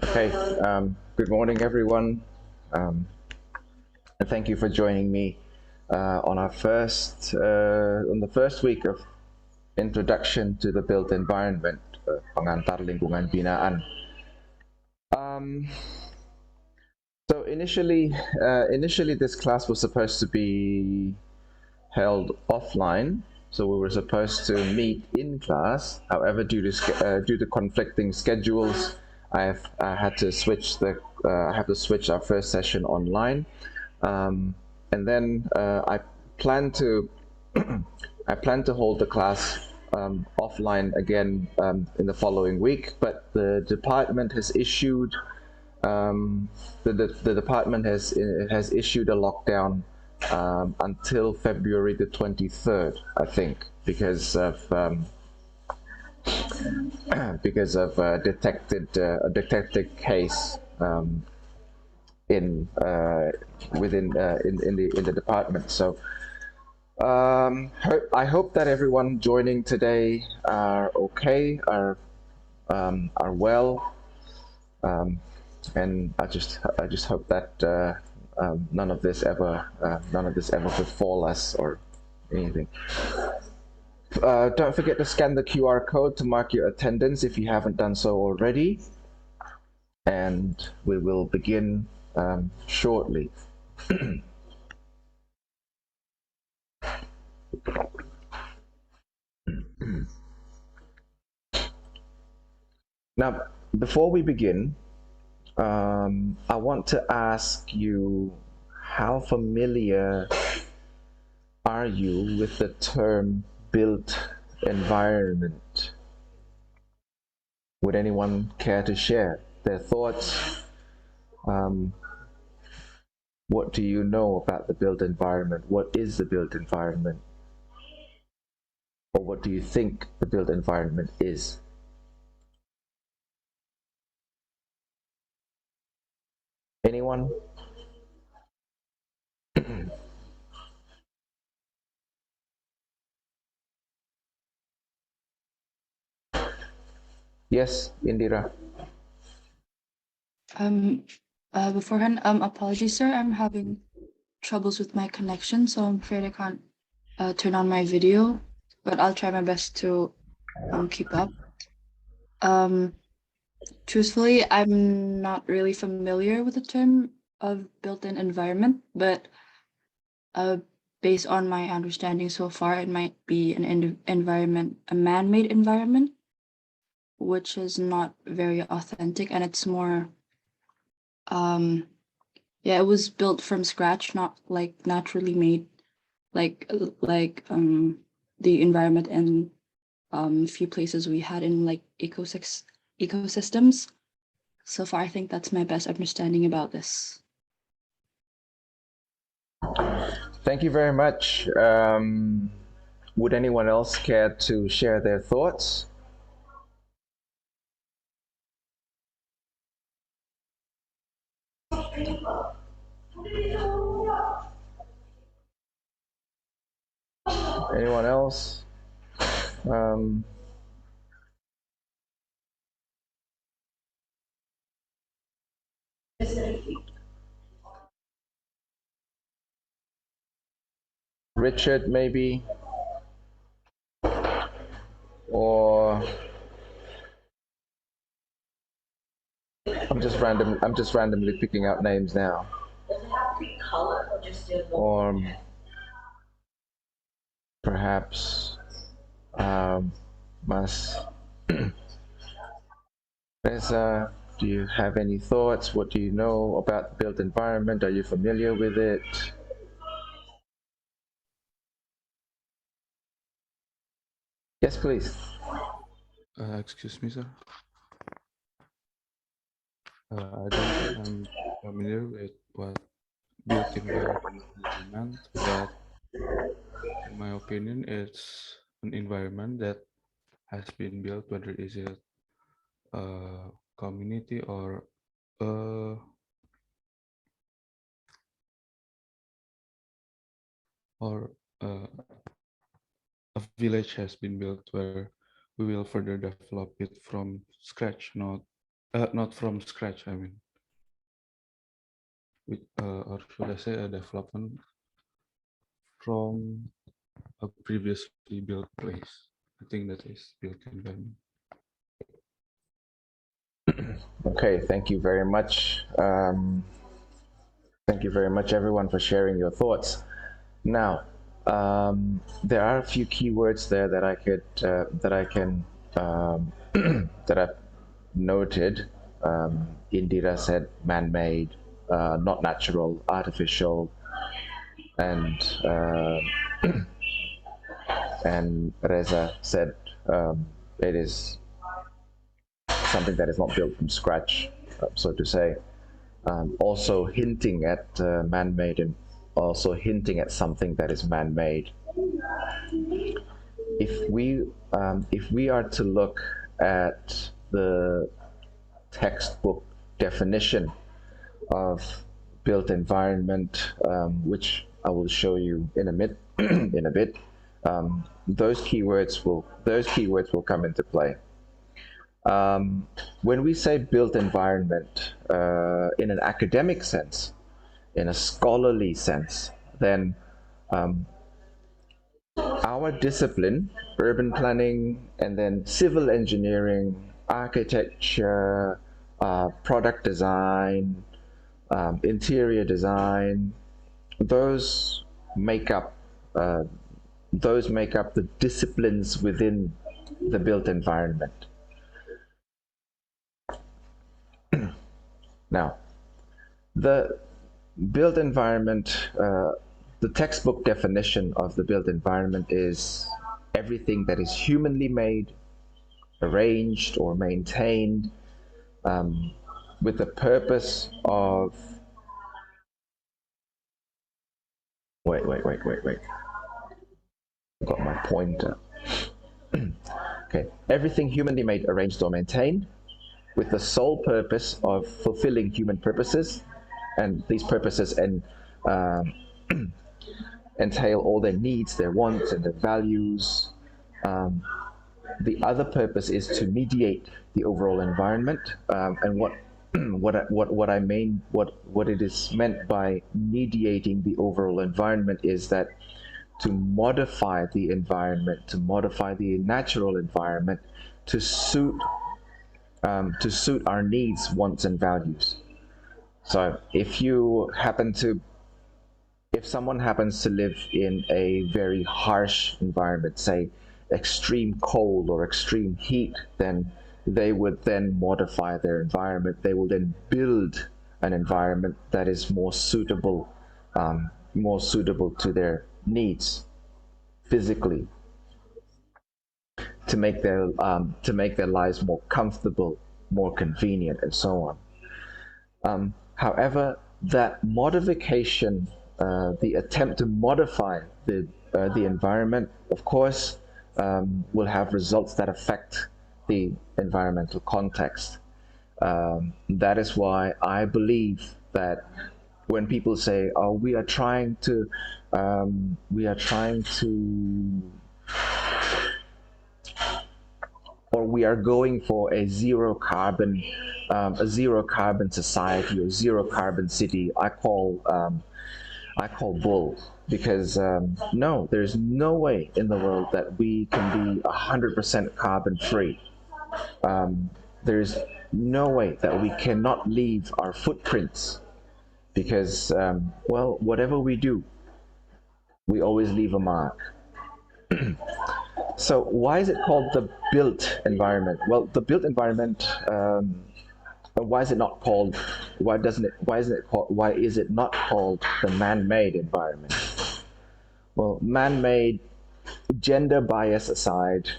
Okay, good morning, everyone, and thank you for joining me on on the first week of introduction to the built environment, Pengantar Lingkungan Binaan. Um, initially, this class was supposed to be held offline. So we were supposed to meet in class. However, due to conflicting schedules, I had to switch I have to switch our first session online, and then I plan to I plan to hold the class offline again in the following week. But the department has issued the department has issued a lockdown until February the 23rd, I think, because of a detected case in within in the department. So I hope that everyone joining today are okay, are well, and I just hope that none of this ever befall us or anything. Don't forget to scan the QR code to mark your attendance if you haven't done so already, and we will begin shortly. Now, before we begin, I want to ask you, how familiar are you with the term built environment? Would anyone care to share their thoughts? What do you know about the built environment? What is the built environment? Or what do you think the built environment is? Anyone? Yes, Indira. Um, Beforehand, apologies, sir. I'm having troubles with my connection, so I'm afraid I can't turn on my video, but I'll try my best to keep up. Um, Truthfully, I'm not really familiar with the term of built-in environment, but uh, based on my understanding so far, it might be an environment, a man-made environment, which is not very authentic, and it's more um yeah, it was built from scratch, not like naturally made, like the environment in few places we had in like ecosystems. So far, I think that's my best understanding about this. Thank you very much. Would anyone else care to share their thoughts? Anyone else? Um, Richard, maybe? Or I'm just randomly picking out names now. Does it have to be color or just or perhaps Mas Reza, do you have any thoughts? What do you know about the built environment? Are you familiar with it? Yes, please. Excuse me, sir. I don't think I'm familiar with what built environment meant, but in my opinion, it's an environment that has been built, whether is it a community uh, or uh, a village has been built where we will further develop it from scratch, not Not from scratch, I mean, with, or should I say a development from a previously built place. I think that is built environment. Okay, thank you very much. Thank you very much, everyone, for sharing your thoughts. Now, there are a few keywords there that I can that I've noted. Indira said man-made, not natural, artificial, and and Reza said it is something that is not built from scratch, so to say. Also hinting at man-made and also hinting at something that is man-made. If we are to look at the textbook definition of built environment, which I will show you in a bit, those keywords will come into play. When we say built environment in an academic sense, in a scholarly sense, then our discipline, urban planning, and then civil engineering, architecture, product design, interior design, those make up the disciplines within the built environment. Now, the built environment, the textbook definition of the built environment is everything that is humanly made, arranged, or maintained with the purpose of. Wait. Got my pointer. Okay, everything humanly made, arranged, or maintained with the sole purpose of fulfilling human purposes, and these purposes entail all their needs, their wants, and their values. The other purpose is to mediate the overall environment, and what it is meant by mediating the overall environment is that to modify the environment, to modify the natural environment to suit our needs, wants, and values. So if someone happens to live in a very harsh environment, say extreme cold or extreme heat, then they would then modify their environment. They will then build an environment that is more suitable to their needs physically, to make their lives more comfortable, more convenient, and so on. However, that modification, the attempt to modify the environment, of course, will have results that affect the environmental context. That is why I believe that when people say, "Oh, we are trying to," or we are going for a zero carbon society or zero carbon city, I call bull, because no, there's no way in the world that we can be 100% carbon free. There's no way that we cannot leave our footprints, because well, whatever we do, we always leave a mark. So why is it called the built environment? Well, the built environment, why is it not called, why is it not called the man-made environment? Well, man-made, gender bias aside,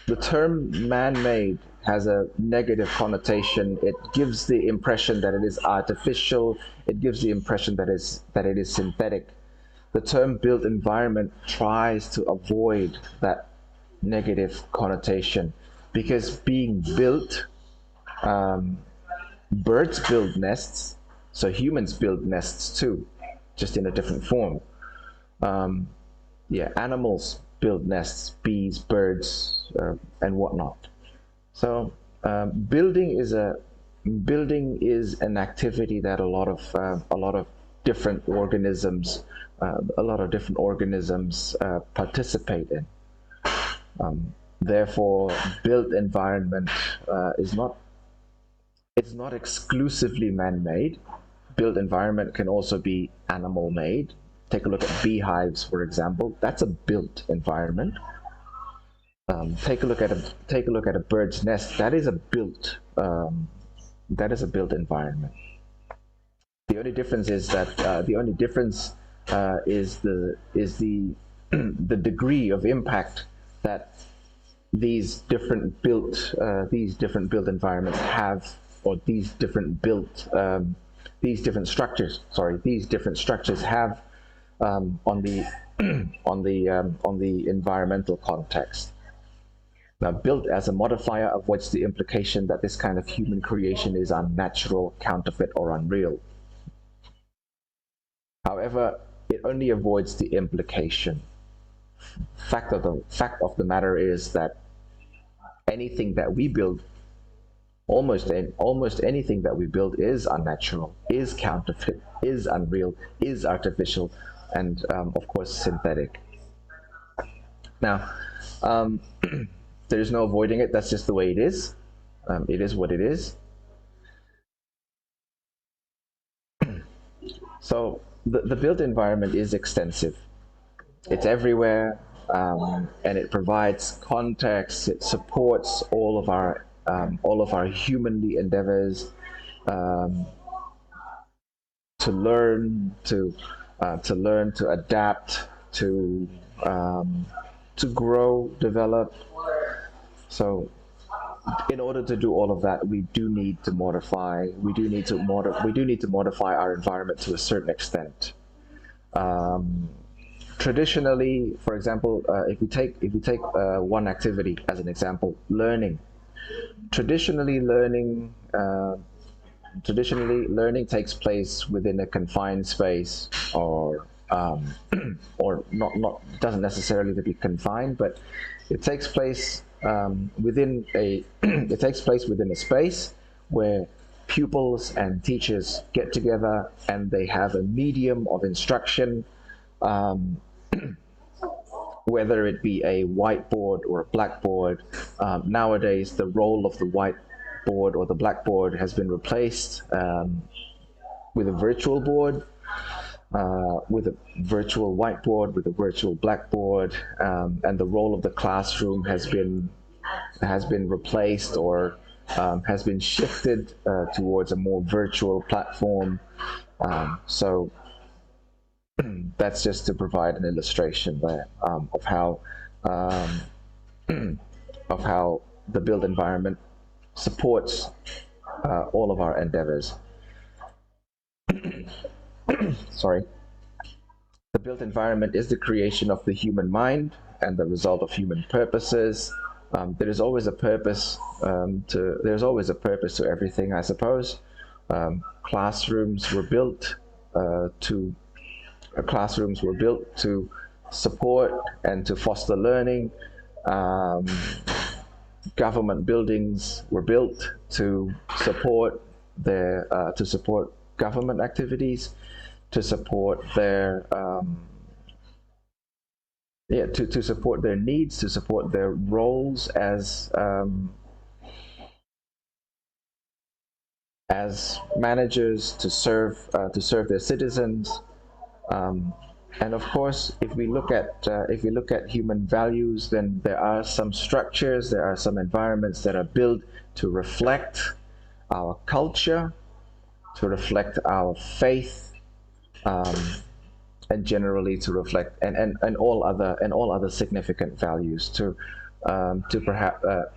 the term man-made has a negative connotation. It gives the impression that it is artificial. It gives the impression that it is synthetic. The term built environment tries to avoid that negative connotation, because being built, birds build nests, so humans build nests too, just in a different form. Yeah, animals build nests, bees, birds, and whatnot. So building is an activity that a lot of different organisms participate in. Therefore, built environment is not it's not exclusively man-made. Built environment can also be animal-made. Take a look at beehives, for example. That's a built environment. Take a look at a bird's nest. That is a built environment. The only difference is that is the the degree of impact that these different built environments have, or these different structures have on the on the environmental context. Now, built as a modifier avoids the implication that this kind of human creation is unnatural, counterfeit, or unreal. However, it only avoids the implication. Fact of the matter is that anything that we build, almost anything that we build, is unnatural, is counterfeit, is unreal, is artificial, and of course synthetic. Now, there's no avoiding it. That's just the way it is. It is what it is. So the built environment is extensive. It's everywhere, and it provides context. It supports all of our humanly endeavors to learn, to adapt, to grow, develop. So, in order to do all of that, we do need to modify. We do need to modify our environment to a certain extent. Traditionally, for example, if we take one activity as an example, learning. Traditionally, learning takes place within a confined space, or not doesn't necessarily to be confined, but it takes place within a space where pupils and teachers get together and they have a medium of instruction, whether it be a whiteboard or a blackboard. Nowadays, the role of the whiteboard or the blackboard has been replaced with a virtual board, with a virtual whiteboard, with a virtual blackboard, and the role of the classroom has been replaced, or has been shifted towards a more virtual platform. So that's just to provide an illustration there of how the built environment supports all of our endeavors. Sorry. The built environment is the creation of the human mind and the result of human purposes. There is always a purpose to everything, I suppose. Classrooms were built to support and to foster learning. Government buildings were built to support government activities, to support their to support their needs, to support their roles as managers, to serve their citizens. And of course, if we look at human values, then there are some structures, there are some environments that are built to reflect our culture, to reflect our faith, and generally to reflect and all other significant values, to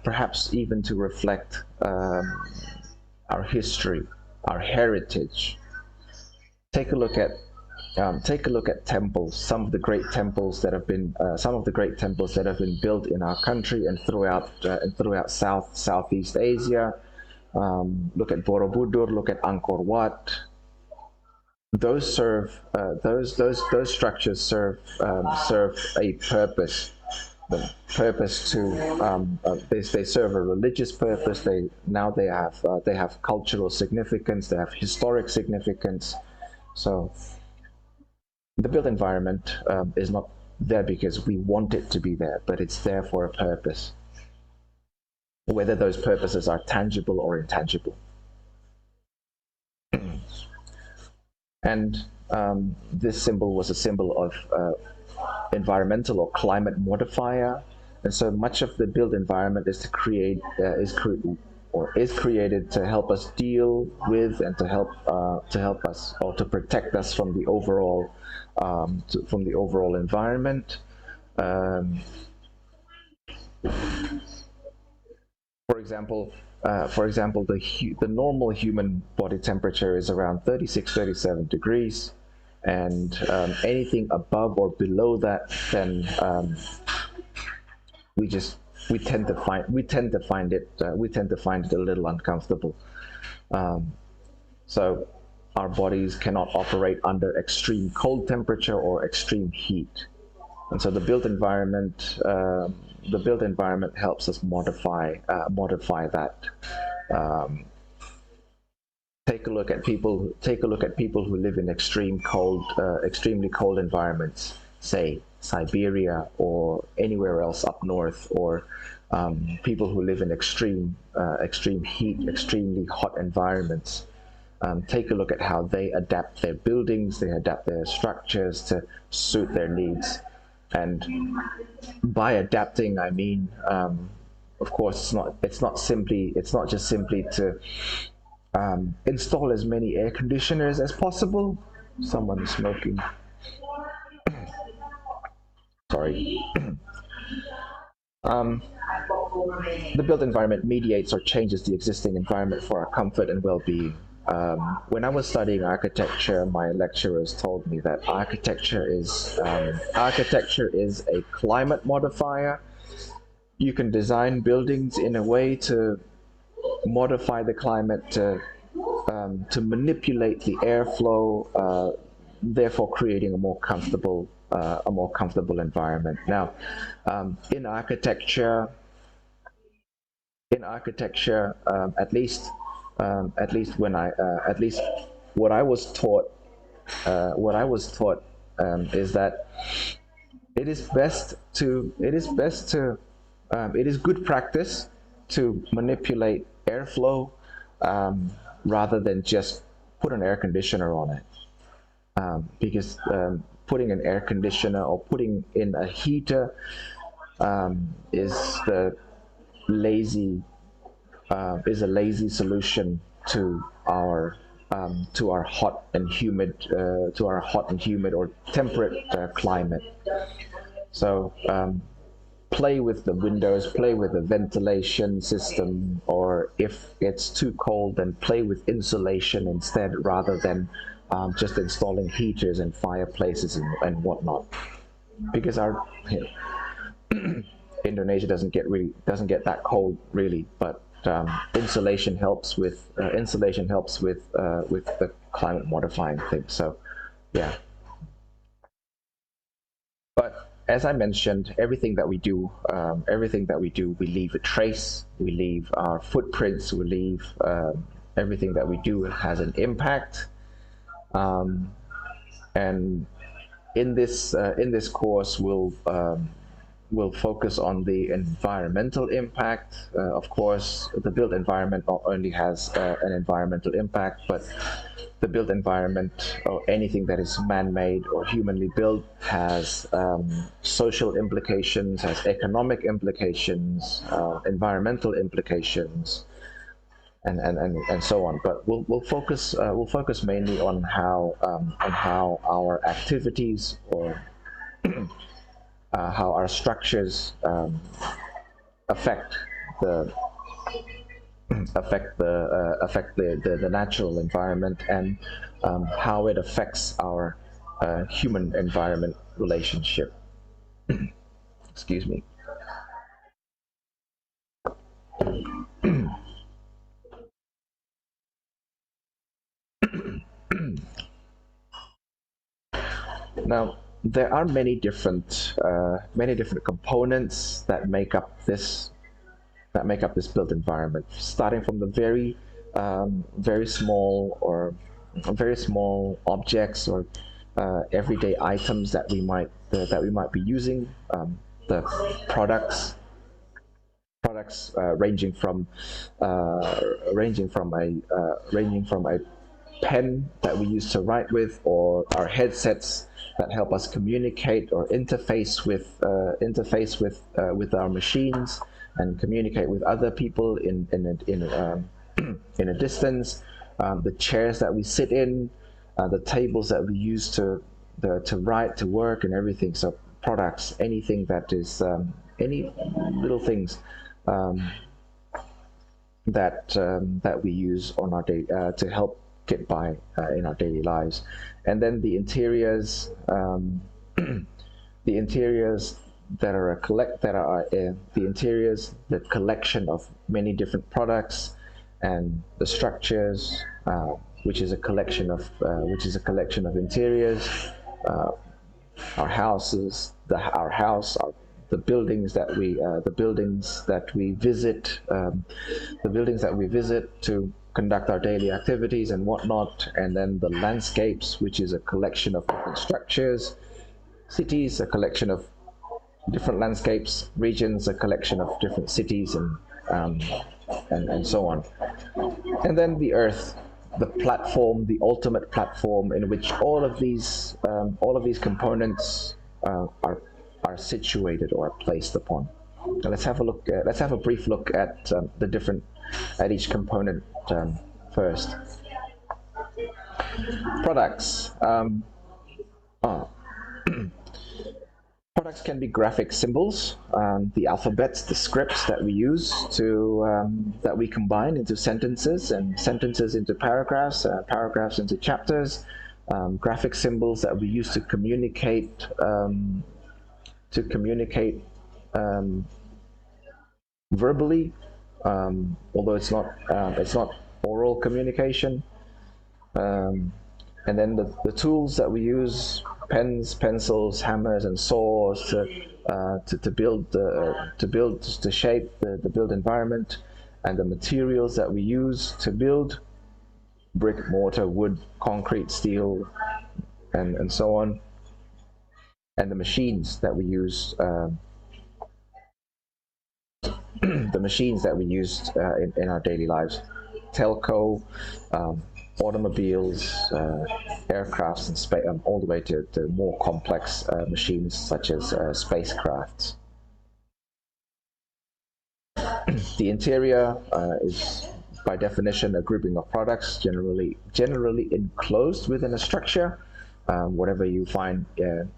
perhaps even to reflect our history, our heritage. Take a look at temples. Some of the great temples that have been built in our country and throughout Southeast Asia. Look at Borobudur. Look at Angkor Wat. Those structures serve a purpose. purpose to they serve a religious purpose. They have cultural significance. They have historic significance. So the built environment is not there because we want it to be there, but it's there for a purpose, whether those purposes are tangible or intangible. And this symbol was a symbol of environmental or climate modifier, and so much of the built environment is is created to help us deal with and to help us or to protect us from the overall environment. For example, the normal human body temperature is around 36-37 degrees, and anything above or below that, then we tend to find it a little uncomfortable. So our bodies cannot operate under extreme cold temperature or extreme heat, and so the built environment helps us modify that. Take a look at people who live in extremely cold environments, say Siberia or anywhere else up north, or people who live in extreme heat, extremely hot environments. Take a look at how they adapt their buildings, they adapt their structures to suit their needs. And by adapting, I mean, of course, it's not just simply to install as many air conditioners as possible. Someone is smoking. Sorry. The built environment mediates or changes the existing environment for our comfort and well-being. When I was studying architecture, my lecturers told me that architecture is a climate modifier. You can design buildings in a way to modify the climate to manipulate the airflow, therefore creating a more comfortable environment. Now, in architecture, at least what I was taught, is that it is good practice to manipulate airflow rather than just put an air conditioner on it, because putting an air conditioner or putting in a heater is a lazy solution to our hot and humid or temperate climate. So play with the windows, play with the ventilation system, or if it's too cold, then play with insulation instead, rather than just installing heaters and fireplaces and whatnot. Because our Indonesia doesn't get that cold really, but insulation helps with the climate modifying thing. So yeah. But as I mentioned, everything that we do, we leave a trace, we leave our footprints, we leave everything that we do has an impact. And in this course, we'll focus on the environmental impact. Of course, the built environment not only has an environmental impact, but the built environment, or anything that is man-made or humanly built, has social implications, has economic implications, environmental implications, and so on. But we'll focus mainly on how our activities or how our structures affect the natural environment, and how it affects our human environment relationship. Excuse me. Now, there are many different components that make up this built environment, starting from the very small or very small objects or everyday items that we might be using, the products ranging from a pen that we use to write with, or our headsets that help us communicate or interface with our machines and communicate with other people in a distance. The chairs that we sit in, the tables that we use to write, to work, and everything. So products, anything that is any little things that we use on our day to help get by in our daily lives. And then the interiors, the interiors that are the collection of many different products, and the structures, which is a collection of interiors. Our houses, our house, the buildings that we visit, to conduct our daily activities and whatnot. And then the landscapes, which is a collection of different structures. Cities, a collection of different landscapes. Regions, a collection of different cities, and so on. And then the earth, the platform, the ultimate platform in which all of these components are situated or are placed upon. Now let's have a brief look at each component first. Products. Products can be graphic symbols, the alphabets, the scripts that we use that we combine into sentences, and sentences into paragraphs, paragraphs into chapters. Graphic symbols that we use to communicate verbally, although it's not oral communication. And then the tools that we use: pens, pencils, hammers, and saws to shape the build environment, and the materials that we use to build: brick, mortar, wood, concrete, steel, and so on. And the machines that we use, in our daily lives: telco, automobiles, aircrafts, and all the way to more complex machines such as spacecrafts. The interior is, by definition, a grouping of products generally enclosed within a structure. Whatever you find,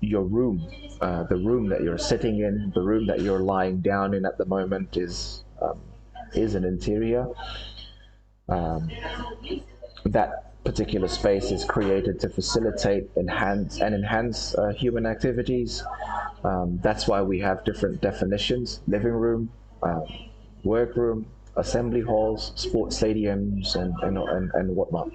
your room, the room that you're sitting in, the room that you're lying down in at the moment is an interior. That particular space is created to facilitate, enhance human activities. That's why we have different definitions: living room, workroom, assembly halls, sports stadiums, and whatnot.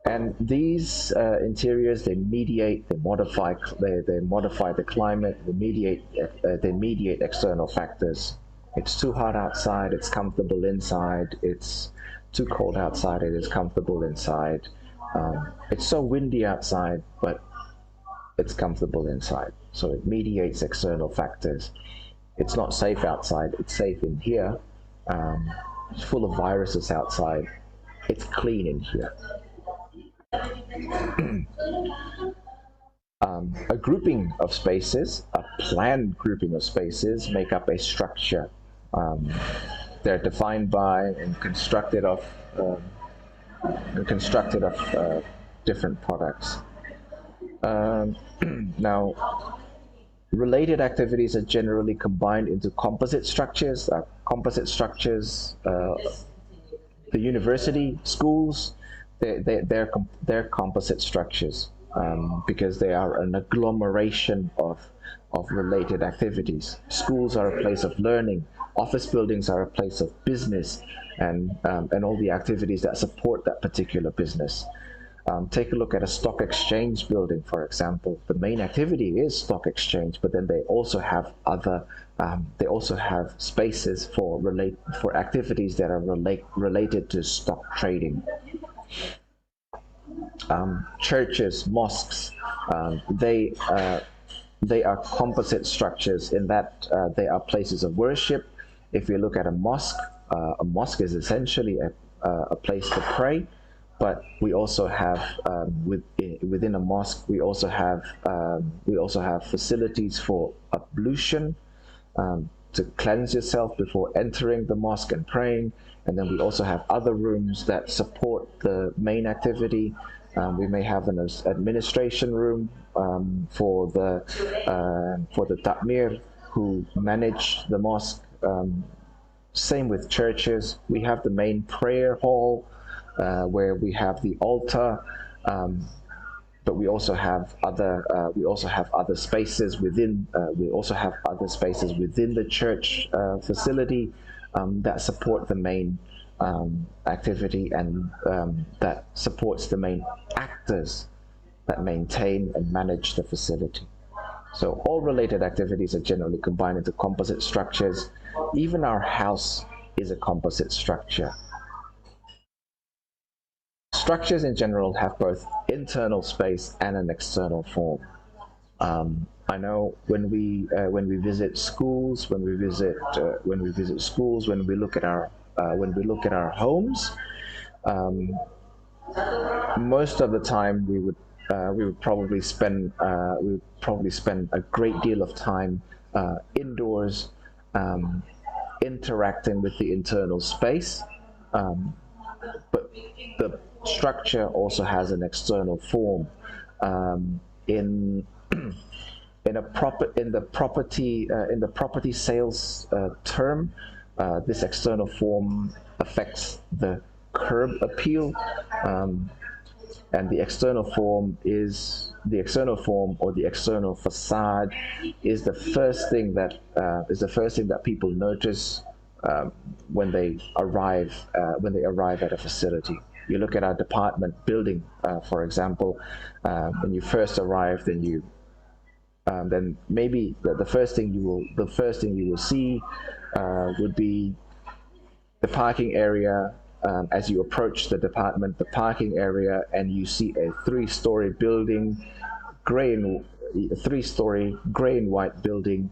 And these interiors, they modify the climate, they mediate external factors. It's too hot outside, it's comfortable inside. It's too cold outside, it is comfortable inside. It's so windy outside, but it's comfortable inside. So it mediates external factors. It's not safe outside, it's safe in here. It's full of viruses outside, it's clean in here. A grouping of spaces, a planned grouping of spaces, make up a structure. They're defined by and constructed of different products. Now, related activities are generally combined into composite structures. The university, schools, they're composite structures because they are an agglomeration of related activities. Schools are a place of learning. Office buildings are a place of business, and all the activities that support that particular business. Take a look at a stock exchange building, for example. The main activity is stock exchange, but then they also have other, they also have spaces for activities that are related to stock trading. Churches, mosques, they are composite structures in that they are places of worship. If you look at a mosque is essentially a place to pray, but we also have within a mosque we also have facilities for ablution, to cleanse yourself before entering the mosque and praying. And then we also have other rooms that support the main activity. We may have an administration room for the Takmir who manage the mosque. Same with churches. We have the main prayer hall where we have the altar, but we also have other spaces within. We also have other spaces within the church facility that support the main activity, and that supports the main actors that maintain and manage the facility. So all related activities are generally combined into composite structures. Even our house is a composite structure. Structures in general have both internal space and an external form. I know when we visit schools, when we look at our homes, most of the time we would probably spend a great deal of time indoors, interacting with the internal space, but the structure also has an external form. In the property sales term, this external form affects the curb appeal, and the external form or the external facade is the first thing that people notice when they arrive at a facility. You look at our department building, for example. When you first arrive, then maybe the first thing you will see would be the parking area. As you approach the department, the parking area, and you see a three-story building, three-story gray and white building,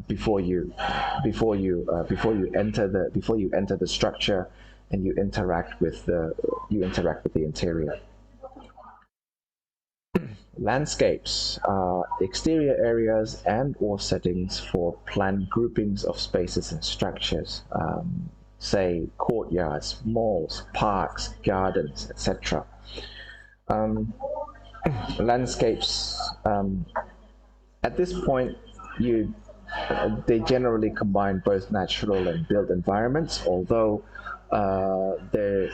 before you enter the structure, and you interact with the interior. Landscapes are exterior areas and or settings for planned groupings of spaces and structures, say courtyards, malls, parks, gardens, etc. Landscapes, at this point, they generally combine both natural and built environments, although there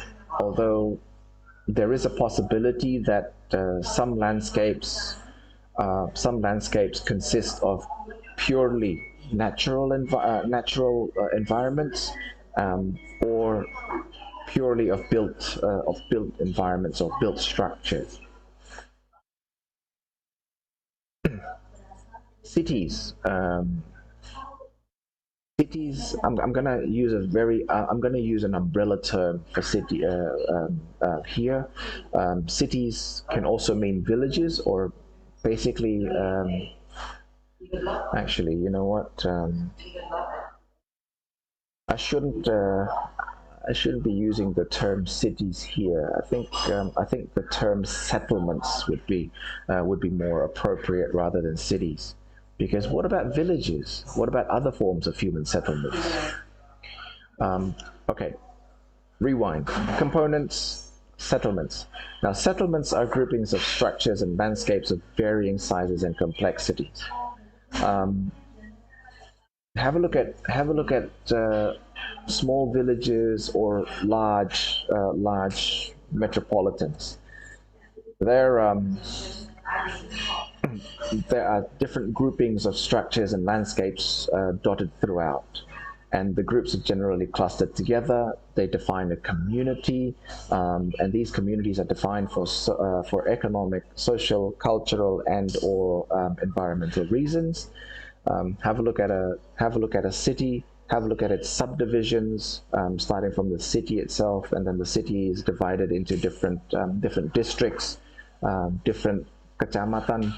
is a possibility that some landscapes consist of purely natural environments, or purely of built environments or built structures. Cities. Cities. I'm gonna use an umbrella term for city here. Cities can also mean villages, or basically. Actually, you know what? I shouldn't be using the term cities here. I think the term settlements would be more appropriate rather than cities. Because what about villages? What about other forms of human settlements? Okay, rewind. Components, settlements. Now, settlements are groupings of structures and landscapes of varying sizes and complexities. Have a look at small villages or large metropolitans. There are different groupings of structures and landscapes dotted throughout. and the groups are generally clustered together. They define a community, and these communities are defined for economic, social, cultural, and/or environmental reasons. Have a look at a city. Have a look at its subdivisions, starting from the city itself, and then the city is divided into different districts, different kecamatan,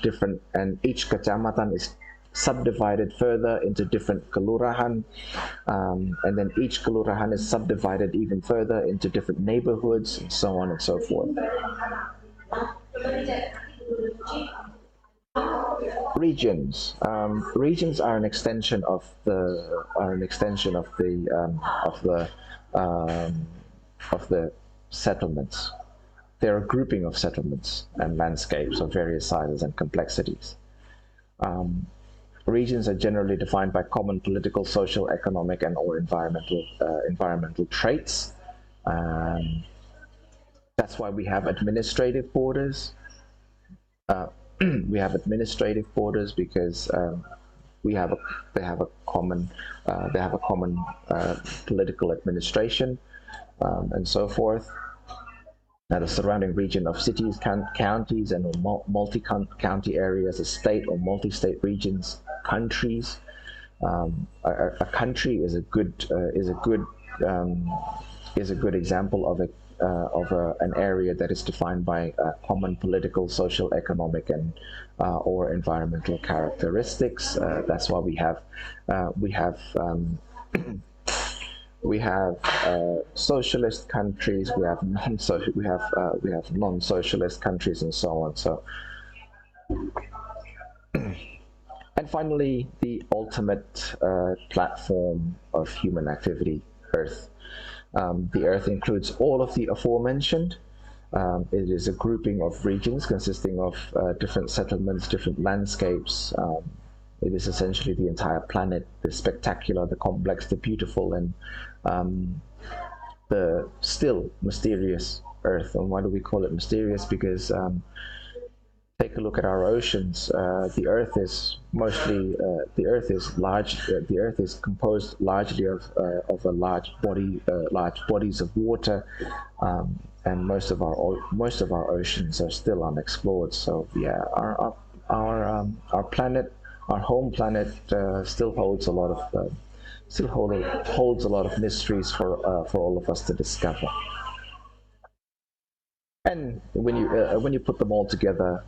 and each kecamatan is subdivided further into different kelurahan, and then each kelurahan is subdivided even further into different neighborhoods, and so on and so forth. Regions. Regions are an extension of the settlements. They're a grouping of settlements and landscapes of various sizes and complexities. Regions are generally defined by common political, social, economic, and/or environmental traits. That's why we have administrative borders. We have administrative borders because they have a common political administration, and so forth. Now, the surrounding region of cities, counties, and multi-county areas, a state or multi-state regions, countries. A country is a good example of an area that is defined by common political, social, economic, and or environmental characteristics. That's why we have socialist countries, we have non-socialist countries, and so on. So, and finally, the ultimate platform of human activity, Earth. The Earth includes all of the aforementioned. It is a grouping of regions consisting of different settlements, different landscapes. It is essentially the entire planet, the spectacular, the complex, the beautiful, and the still mysterious Earth. And why do we call it mysterious? Because take a look at our oceans. The Earth is composed largely of a large bodies of water, and most of our oceans are still unexplored. So yeah, our planet, our home planet, still holds a lot of mysteries for all of us to discover. And when you put them all together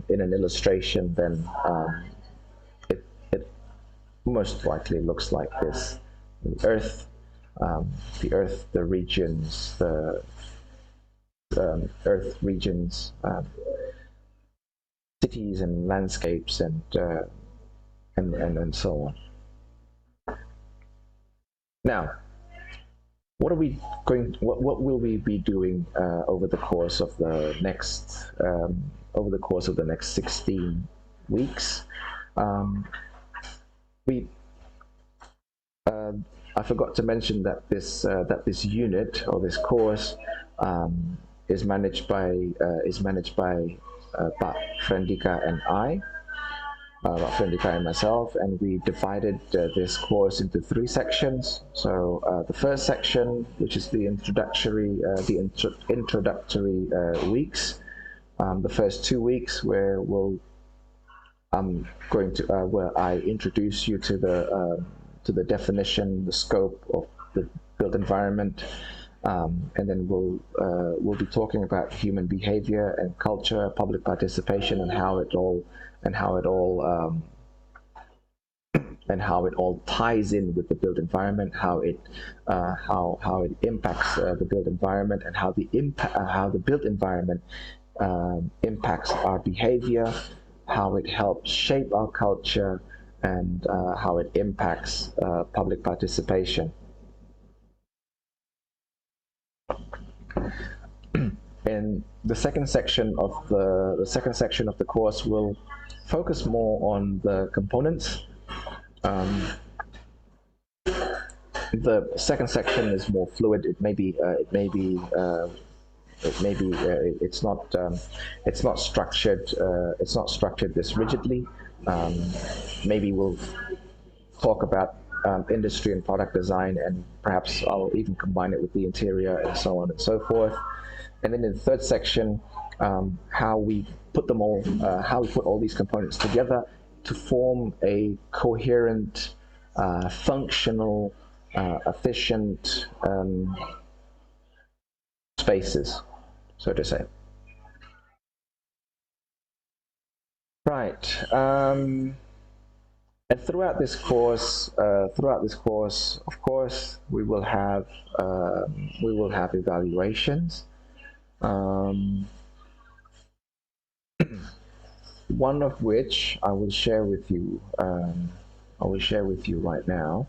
in an illustration, then it most likely looks like this: the Earth, the regions, the Earth regions, cities and landscapes, and so on. Now, what will we be doing over the course of the next 16 weeks? I forgot to mention that this unit or this course is managed by Pak Frendika and I. Frendika and myself, and we divided this course into 3 sections. So the first section, which is the introductory weeks, the first 2 weeks, where I introduce you to the definition, the scope of the built environment, and then we'll be talking about human behavior and culture, public participation, and how it all ties in with the built environment, how it impacts the built environment, and how the built environment impacts our behavior, how it helps shape our culture, and how it impacts public participation. And the second section of the course will focus more on the components. The second section is more fluid. It's not structured. It's not structured this rigidly. Maybe we'll talk about industry and product design, and perhaps I'll even combine it with the interior and so on and so forth. And then in the third section, how we put them all, how we put all these components together to form a coherent, functional, efficient spaces, so to say. Right. And throughout this course, of course, we will have evaluations. One of which I will share with you. Right now.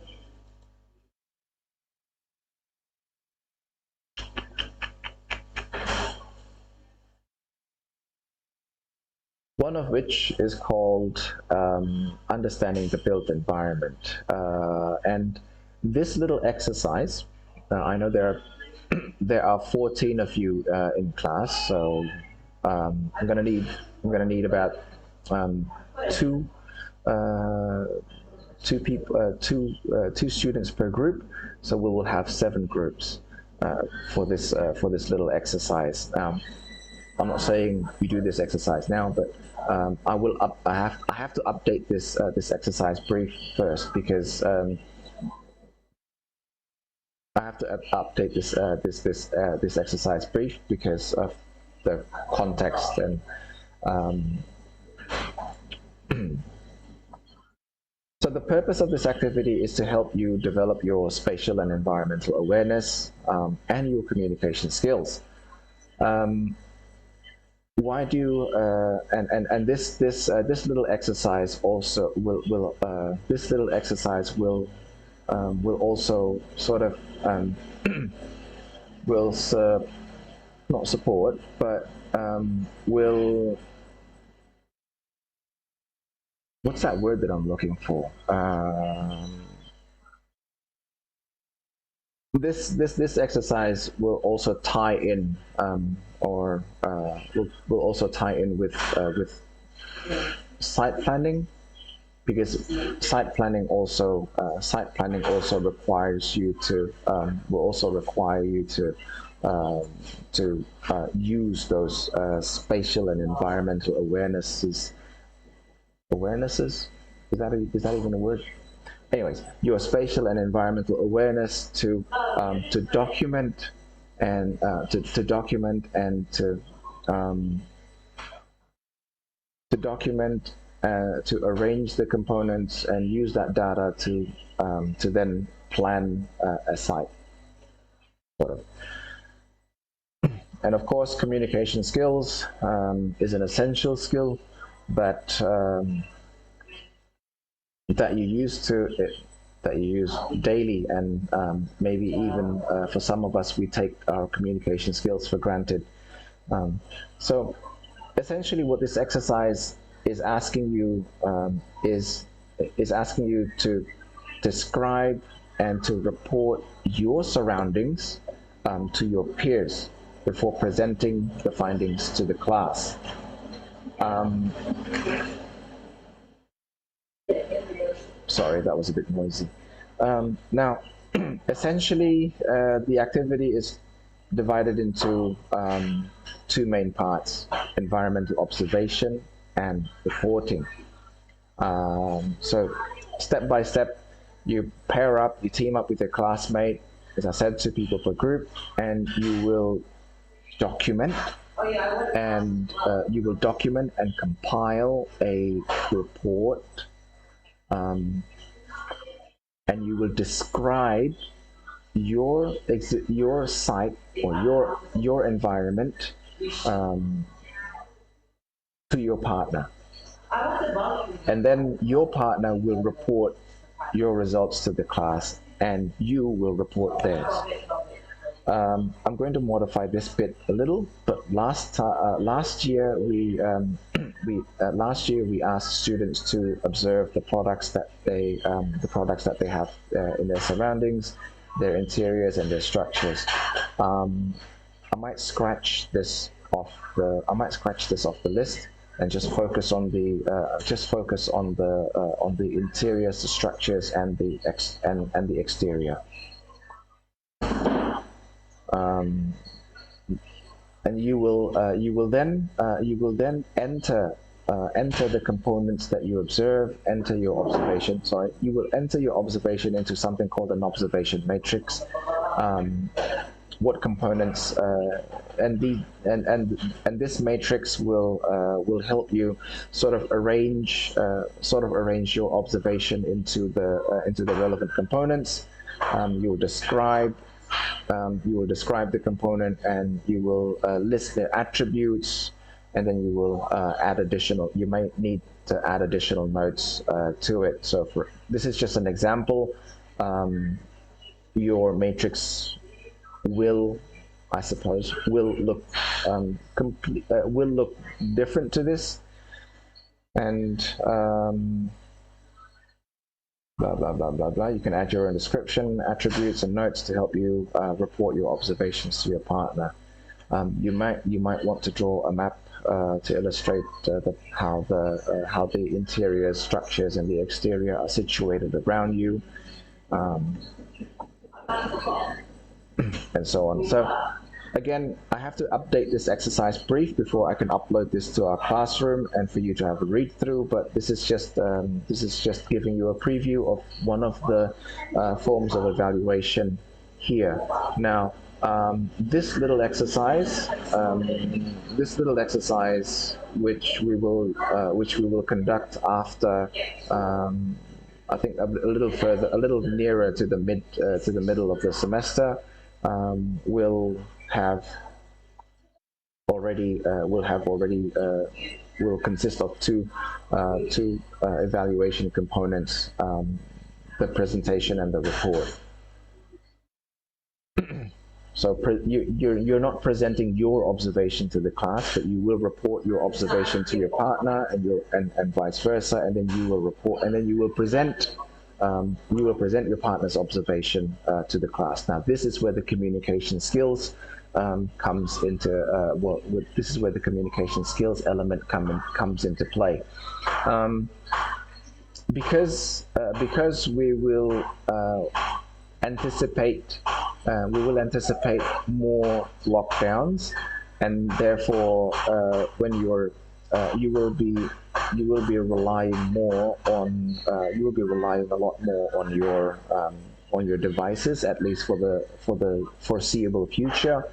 One of which is called Understanding the Built Environment. And this little exercise, I know there are 14 of you in class, so I'm gonna need about two students per group. So we will have 7 groups for this little exercise. I'm not saying we do this exercise now, but I have to update this exercise brief first, because I have to update this exercise brief because of the context and so the purpose of this activity is to help you develop your spatial and environmental awareness and your communication skills. Why do you, and this little exercise also will also sort of will not support, but will, what's that word that I'm looking for? This exercise will also tie in, will also tie in with site planning, because site planning also requires you to use those spatial and environmental awarenesses. Is that even a word? Anyways, your spatial and environmental awareness to document and to arrange the components and use that data to then plan a site. Sort of. And of course, communication skills is an essential skill, but that you use daily, and maybe even for some of us, we take our communication skills for granted. So essentially what this exercise is asking you is asking you to describe and to report your surroundings to your peers before presenting the findings to the class. Sorry, that was a bit noisy. Now, essentially, the activity is divided into 2 main parts: environmental observation and reporting. So step by step, you pair up, you team up with your classmate, as I said, 2 people per group, and you will document and compile a report, and you will describe your site or your environment to your partner, and then your partner will report your results to the class, and you will report theirs. I'm going to modify this bit a little, but last year we asked students to observe the products that they have in their surroundings, their interiors, and their structures. I might scratch this off the list, and just focus on the interiors, the structures, and the exterior. And you will then enter the components that you observe, enter your observation. Sorry, you will enter your observation into something called an observation matrix. What components and this matrix will help you sort of arrange your observation into the relevant components. You will describe the component, and you will list their attributes, and then you will add additional. You might need to add additional notes to it. So this is just an example. Your matrix will look will look different to this, and blah blah blah blah blah. You can add your own description, attributes, and notes to help you report your observations to your partner. You might want to draw a map to illustrate how the interior structures and the exterior are situated around you. And so on. So again, I have to update this exercise brief before I can upload this to our classroom and for you to have a read through. But this is just giving you a preview of one of the forms of evaluation here. Now, this little exercise, which we will conduct after. I think a little nearer to the middle of the semester, will consist of two evaluation components: the presentation and the report. So you're not presenting your observation to the class, but you will report your observation to your partner, and vice versa, and then you will report, and then you will present your partner's observation to the class. Now, this is where the communication skills comes into this is where the communication skills element comes into play. Because we will anticipate more lockdowns, and therefore when you will be relying a lot more on your devices, at least for the foreseeable future.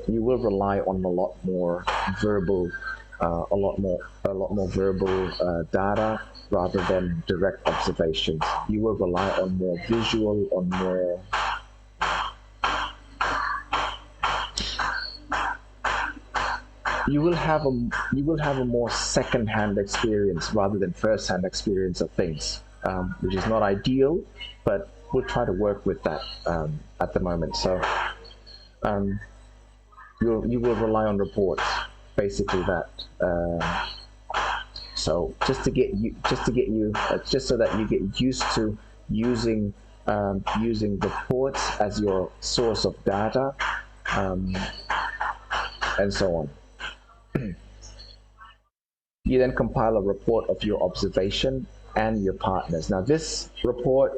You will rely on a lot more verbal data rather than direct observations. You will rely on more visual, on more you will have a more second-hand experience rather than first-hand experience of things, which is not ideal, but we'll try to work with that at the moment. So you will rely on reports, basically that. So just so that you get used to using reports as your source of data, and so on. You then compile a report of your observation and your partners. Now, this report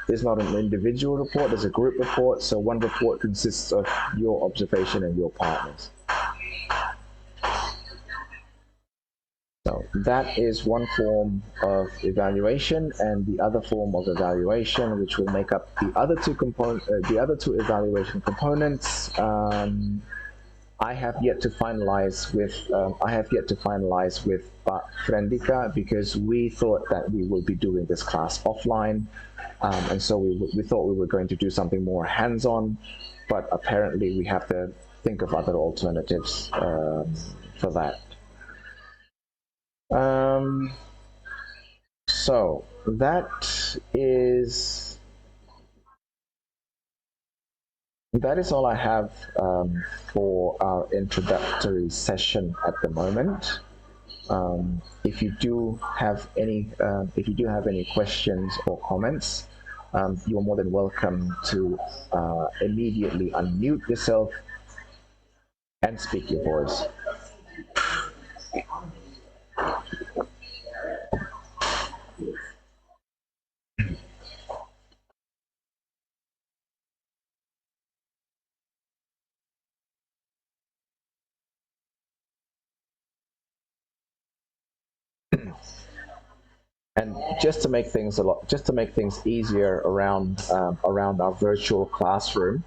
is not an individual report, it's a group report. So one report consists of your observation and your partners. So that is one form of evaluation, and the other form of evaluation, which will make up the other two evaluation components, I have yet to finalize with Frendika, because we thought that we will be doing this class offline, and so we thought we were going to do something more hands-on, but apparently we have to think of other alternatives for that. So that is all I have for our introductory session at the moment. If you do have any questions or comments, you are more than welcome to immediately unmute yourself and speak your voice. And just to make things easier around our virtual classroom,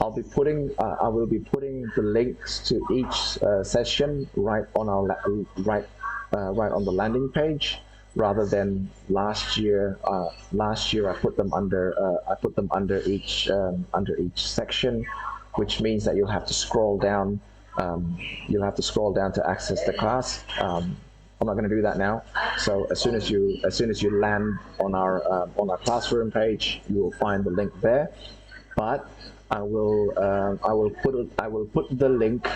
I will be putting the links to each session right on our right on the landing page, rather than last year. Last year I put them under each section, which means that you'll have to scroll down. You'll have to scroll down to access the class. I'm not going to do that now. So as soon as you land on our classroom page, you will find the link there. But I will put the link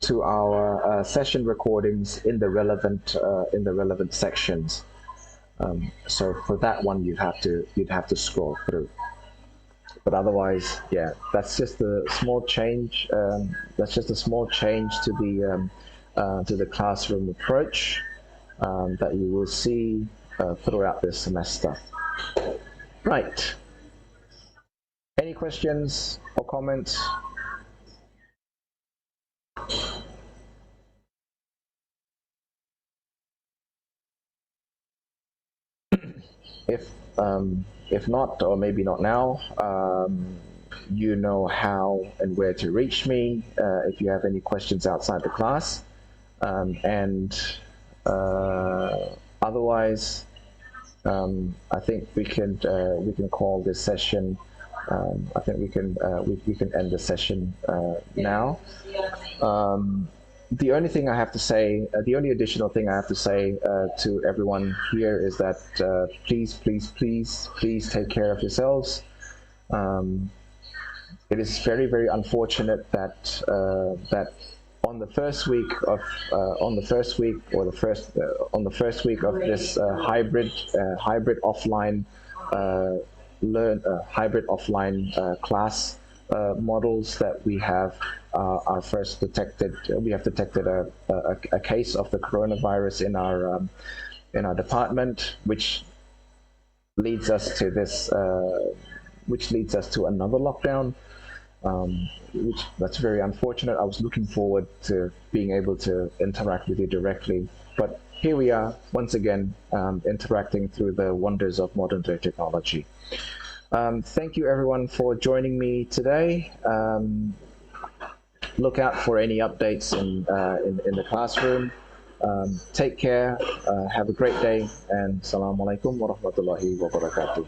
to our session recordings in the relevant sections. So for that one, you'd have to scroll through. But otherwise, yeah, that's just a small change. That's just a small change to the classroom approach that you will see throughout this semester. Right. Any questions or comments? If not, or maybe not now, you know how and where to reach me if you have any questions outside the class. And otherwise, I think we can call this session. I think we can end the session now. The only thing I have to say, the only additional thing I have to say to everyone here is that please take care of yourselves. It is very unfortunate that on the first week of this hybrid offline class models that we have we have detected a case of the coronavirus in our department, which leads us to another lockdown. That's very unfortunate. I was looking forward to being able to interact with you directly, but here we are once again interacting through the wonders of modern day technology. Thank you everyone for joining me today. Look out for any updates in the classroom. Take care, have a great day, and Assalamualaikum warahmatullahi wabarakatuh.